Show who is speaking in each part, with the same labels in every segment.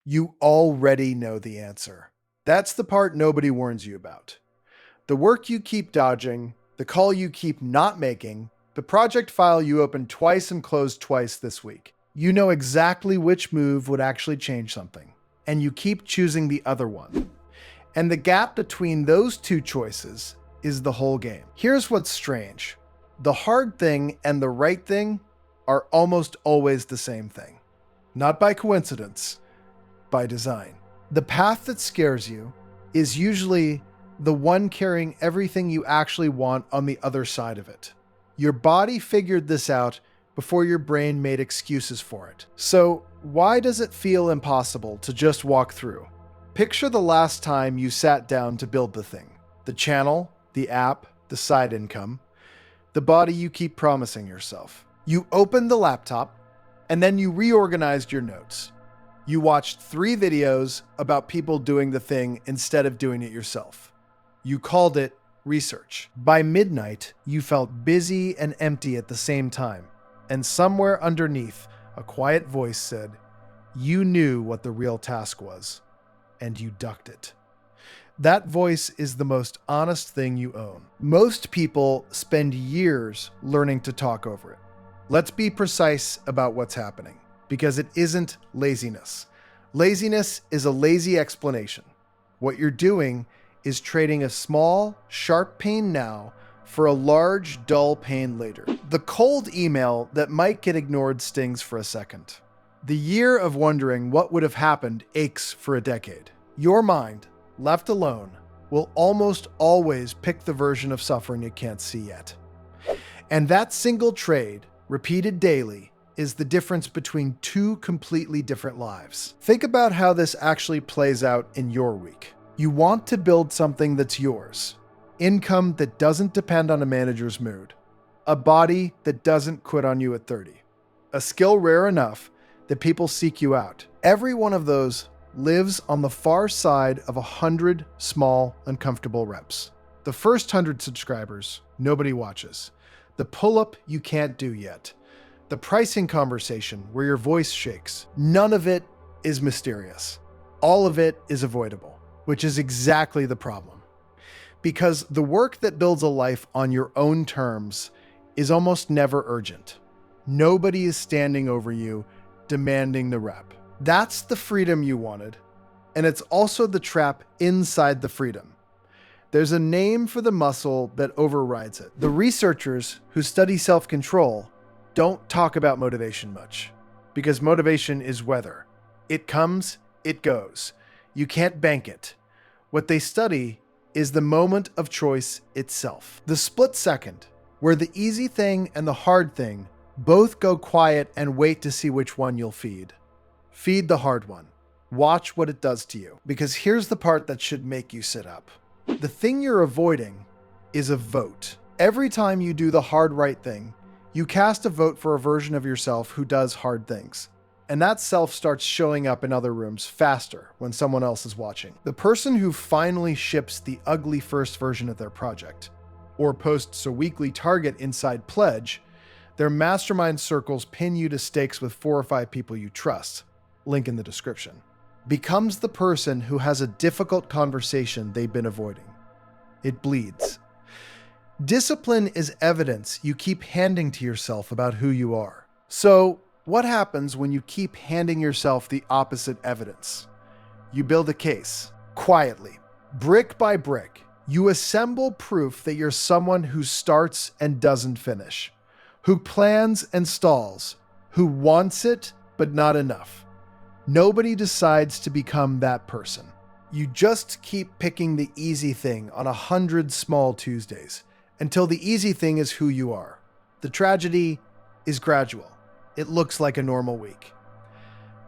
Speaker 1: You already know the answer. That's the part nobody warns you about. The work you keep dodging, the call you keep not making, the project file you opened twice and closed twice this week. You know exactly which move would actually change something, and you keep choosing the other one. And the gap between those two choices is the whole game. Here's what's strange. The hard thing and the right thing are almost always the same thing. Not by coincidence, by design. The path that scares you is usually the one carrying everything you actually want on the other side of it. Your body figured this out before your brain made excuses for it. So why does it feel impossible to just walk through? Picture the last time you sat down to build the thing. The channel, the app, the side income, the body you keep promising yourself. You opened the laptop, and then you reorganized your notes. You watched 3 videos about people doing the thing instead of doing it yourself. You called it research. By midnight, you felt busy and empty at the same time, and somewhere underneath, a quiet voice said, you knew what the real task was, and you ducked it. That voice is the most honest thing you own. Most people spend years learning to talk over it. Let's be precise about what's happening, because it isn't laziness. Laziness is a lazy explanation. What you're doing is trading a small, sharp pain now for a large, dull pain later. The cold email that might get ignored stings for a second. The year of wondering what would have happened aches for a decade. Your mind, left alone, will almost always pick the version of suffering it can't see yet. And that single trade, repeated daily, is the difference between 2 completely different lives. Think about how this actually plays out in your week. You want to build something that's yours. Income that doesn't depend on a manager's mood. A body that doesn't quit on you at 30. A skill rare enough that people seek you out. Every one of those lives on the far side of 100 small, uncomfortable reps. The first 100 subscribers, nobody watches. The pull-up you can't do yet. The pricing conversation where your voice shakes. None of it is mysterious. All of it is avoidable, which is exactly the problem. Because the work that builds a life on your own terms is almost never urgent. Nobody is standing over you, demanding the rep. That's the freedom you wanted, and it's also the trap inside the freedom. There's a name for the muscle that overrides it. The researchers who study self-control don't talk about motivation much, because motivation is weather. It comes, it goes. You can't bank it. What they study is the moment of choice itself. The split second, where the easy thing and the hard thing both go quiet and wait to see which one you'll feed. Feed the hard one. Watch what it does to you. Because here's the part that should make you sit up. The thing you're avoiding is a vote. Every time you do the hard right thing, you cast a vote for a version of yourself who does hard things. And that self starts showing up in other rooms faster when someone else is watching. The person who finally ships the ugly first version of their project, or posts a weekly target inside Pledge, their mastermind circles pin you to stakes with 4 or 5 people you trust, link in the description, becomes the person who has a difficult conversation they've been avoiding. It bleeds. Discipline is evidence you keep handing to yourself about who you are. So, what happens when you keep handing yourself the opposite evidence? You build a case, quietly, brick by brick. You assemble proof that you're someone who starts and doesn't finish, who plans and stalls, who wants it but not enough. Nobody decides to become that person. You just keep picking the easy thing on 100 small Tuesdays until the easy thing is who you are. The tragedy is gradual. It looks like a normal week.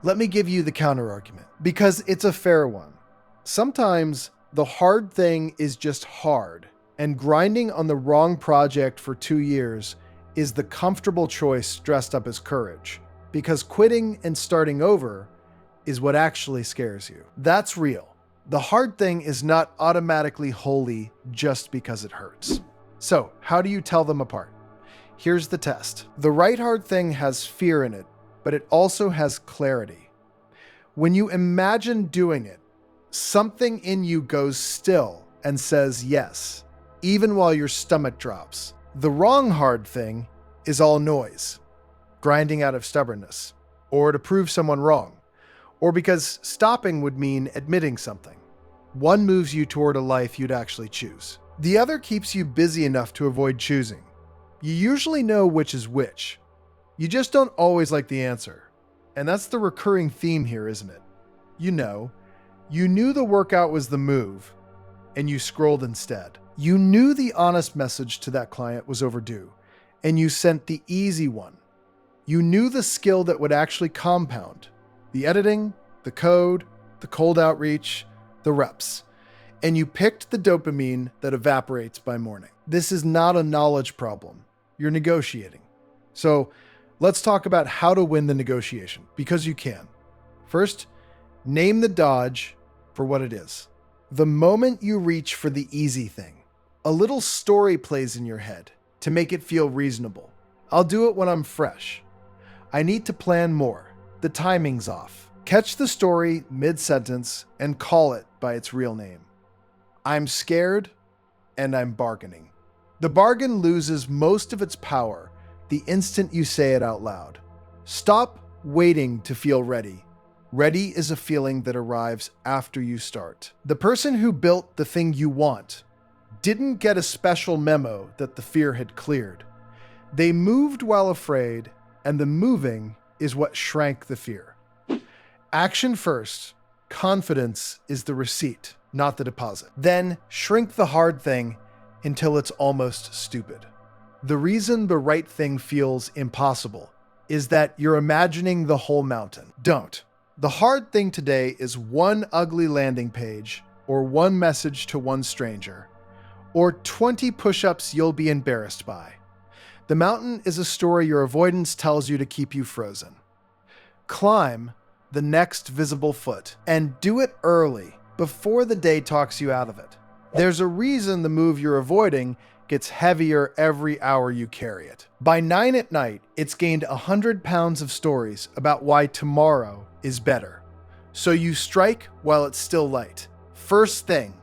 Speaker 1: Let me give you the counter-argument, because it's a fair one. Sometimes the hard thing is just hard, and grinding on the wrong project for 2 years is the comfortable choice dressed up as courage, because quitting and starting over is what actually scares you. That's real. The hard thing is not automatically holy just because it hurts. So, how do you tell them apart? Here's the test. The right hard thing has fear in it, but it also has clarity. When you imagine doing it, something in you goes still and says yes, even while your stomach drops. The wrong hard thing is all noise, grinding out of stubbornness, or to prove someone wrong, or because stopping would mean admitting something. One moves you toward a life you'd actually choose. The other keeps you busy enough to avoid choosing. You usually know which is which. You just don't always like the answer. And that's the recurring theme here, isn't it? You knew the workout was the move, and you scrolled instead. You knew the honest message to that client was overdue, and you sent the easy one. You knew the skill that would actually compound: the editing, the code, the cold outreach, the reps. And you picked the dopamine that evaporates by morning. This is not a knowledge problem. You're negotiating. So let's talk about how to win the negotiation, because you can. First, name the dodge for what it is. The moment you reach for the easy thing, a little story plays in your head to make it feel reasonable. I'll do it when I'm fresh. I need to plan more. The timing's off. Catch the story mid-sentence and call it by its real name. I'm scared and I'm bargaining. The bargain loses most of its power the instant you say it out loud. Stop waiting to feel ready. Ready is a feeling that arrives after you start. The person who built the thing you want didn't get a special memo that the fear had cleared. They moved while afraid, and the moving is what shrank the fear. Action first. Confidence is the receipt, not the deposit. Then shrink the hard thing until it's almost stupid. The reason the right thing feels impossible is that you're imagining the whole mountain. Don't. The hard thing today is one ugly landing page, or one message to one stranger, or 20 push-ups you'll be embarrassed by. The mountain is a story your avoidance tells you to keep you frozen. Climb the next visible foot, and do it early, before the day talks you out of it. There's a reason the move you're avoiding gets heavier every hour you carry it. By 9 at night, it's gained 100 pounds of stories about why tomorrow is better. So you strike while it's still light. First thing,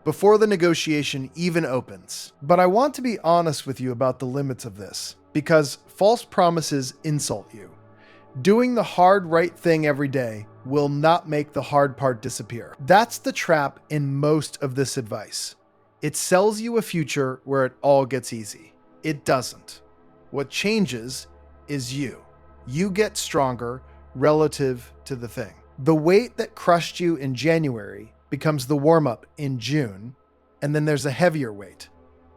Speaker 1: before the negotiation even opens. But I want to be honest with you about the limits of this, because false promises insult you. Doing the hard right thing every day will not make the hard part disappear. That's the trap in most of this advice. It sells you a future where it all gets easy. It doesn't. What changes is you. You get stronger relative to the thing. The weight that crushed you in January becomes the warm-up in June, and then there's a heavier weight,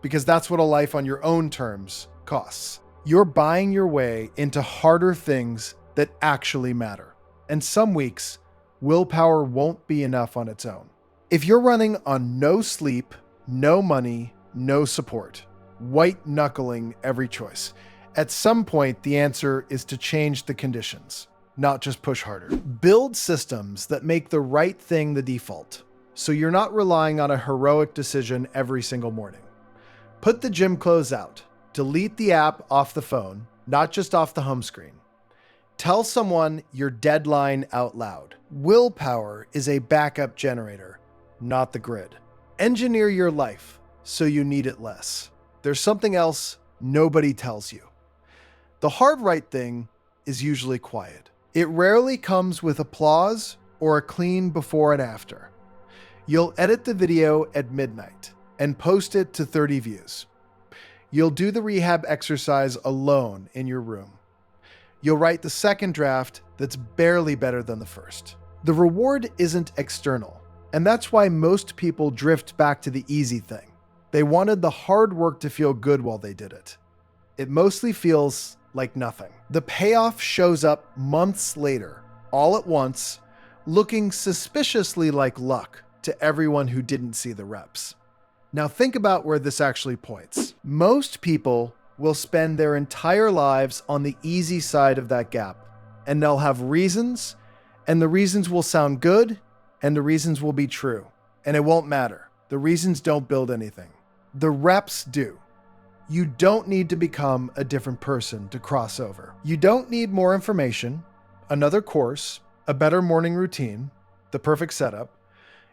Speaker 1: because that's what a life on your own terms costs. You're buying your way into harder things that actually matter. And some weeks, willpower won't be enough on its own. If you're running on no sleep, no money, no support, white knuckling every choice, at some point the answer is to change the conditions, not just push harder. Build systems that make the right thing the default, so you're not relying on a heroic decision every single morning. Put the gym clothes out. Delete the app off the phone, not just off the home screen. Tell someone your deadline out loud. Willpower is a backup generator, not the grid. Engineer your life so you need it less. There's something else nobody tells you. The hard right thing is usually quiet. It rarely comes with applause or a clean before and after. You'll edit the video at midnight and post it to 30 views. You'll do the rehab exercise alone in your room. You'll write the second draft that's barely better than the first. The reward isn't external, and that's why most people drift back to the easy thing. They wanted the hard work to feel good while they did it. It mostly feels like nothing. The payoff shows up months later, all at once, looking suspiciously like luck to everyone who didn't see the reps. Now think about where this actually points. Most people will spend their entire lives on the easy side of that gap, and they'll have reasons, and the reasons will sound good, and the reasons will be true, and it won't matter. The reasons don't build anything. The reps do. You don't need to become a different person to cross over. You don't need more information, another course, a better morning routine, the perfect setup.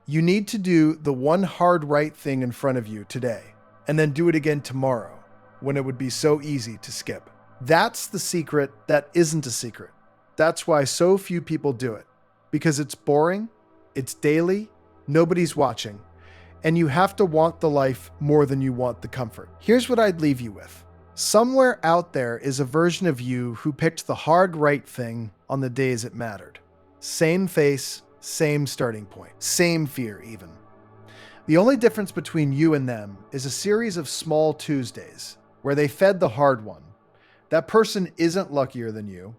Speaker 1: You need to do the one hard right thing in front of you today, and then do it again tomorrow, when it would be so easy to skip. That's the secret that isn't a secret. That's why so few people do it. Because it's boring, it's daily, nobody's watching, and you have to want the life more than you want the comfort. Here's what I'd leave you with. Somewhere out there is a version of you who picked the hard right thing on the days it mattered. Same face, same starting point, same fear even. The only difference between you and them is a series of small Tuesdays where they fed the hard one. That person isn't luckier than you,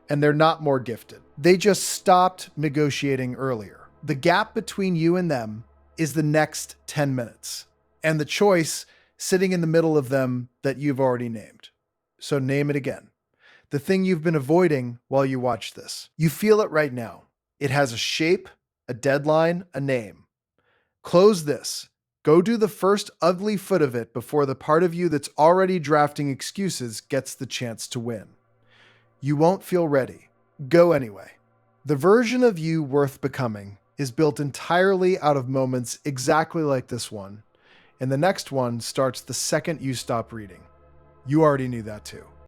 Speaker 1: and they're not more gifted. They just stopped negotiating earlier. The gap between you and them is the next 10 minutes, and the choice sitting in the middle of them that you've already named. So name it again. The thing you've been avoiding while you watch this. You feel it right now. It has a shape, a deadline, a name. Close this. Go do the first ugly foot of it before the part of you that's already drafting excuses gets the chance to win. You won't feel ready. Go anyway. The version of you worth becoming is built entirely out of moments exactly like this one, and the next one starts the second you stop reading. You already knew that too.